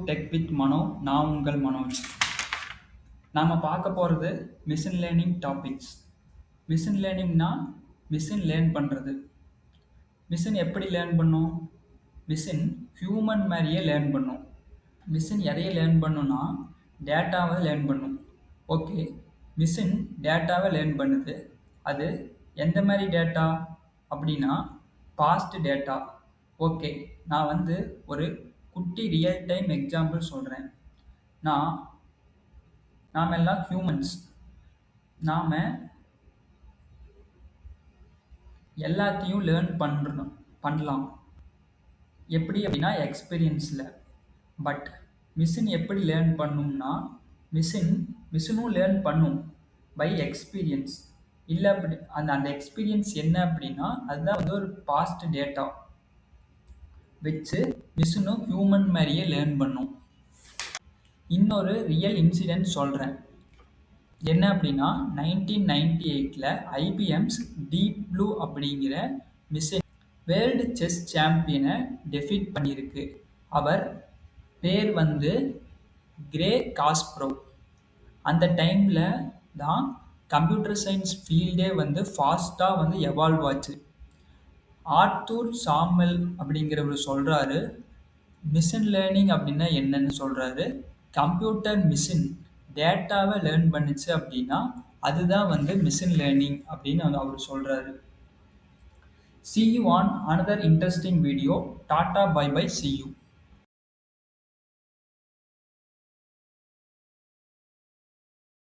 Tech with மனோ. நான் உங்கள் மனோஜ். நாம் பார்க்க போகிறது மிஷின் லேர்னிங் டாபிக்ஸ். மிஷின் லேர்னிங்னா மிஷின் லேர்ன் பண்ணுறது. மிஷின் எப்படி லேர்ன் பண்ணும்? மிஷின் ஹியூமன் மாதிரியே லேர்ன் பண்ணும். மிஷின் எதையை லேர்ன் பண்ணுன்னா டேட்டாவை லேர்ன் பண்ணும். ஓகே, மிஷின் டேட்டாவை லேர்ன் பண்ணுது. அது எந்த மாதிரி டேட்டா அப்படின்னா பாஸ்ட் டேட்டா. ஓகே, நான் ஒரு குட்டி ரியல் டைம் எக்ஸாம்பிள் சொல்கிறேன். நாம் எல்லாம் ஹியூமன்ஸ். நாம் எல்லாத்தையும் லேர்ன் பண்ணலாம். எப்படி அப்படின்னா எக்ஸ்பீரியன்ஸில். பட் மிஷின் எப்படி லேர்ன் பண்ணும்னா மிஷினும் லேர்ன் பண்ணும் பை எக்ஸ்பீரியன்ஸ். இல்லை அப்படி அந்த எக்ஸ்பீரியன்ஸ் என்ன அப்படின்னா அதுதான் ஒரு பாஸ்ட் டேட்டா வச்சு மிஷினும் ஹியூமன் மாதிரியே லேர்ன் பண்ணும். இன்னொரு ரியல் இன்சிடென்ட் சொல்கிறேன். என்ன அப்படின்னா 1998 ஐபிஎம்ஸ் டீப் ப்ளூ அப்படிங்கிற மிஷின் வேர்ல்டு செஸ் சாம்பியனை டெஃபீட் பண்ணியிருக்கு. அவர் பேர் கிரே காஸ்ப்ரோவ். அந்த டைமில் தான் கம்ப்யூட்டர் சயின்ஸ் ஃபீல்டே ஃபாஸ்ட்டாக எவால்வ் ஆச்சு. ஆர்த்தூர் சாமெல் அப்படிங்கிறவர் சொல்கிறாரு, மிஷின் லேர்னிங் அப்படின்னா என்னன்னு சொல்கிறாரு. கம்ப்யூட்டர் மிஷின் டேட்டாவை லேர்ன் பண்ணுச்சு அப்படின்னா அதுதான் மிஷின் லேர்னிங் அப்படின்னு அவர் சொல்கிறாரு. See you on another interesting video. Tata, bye bye, see you.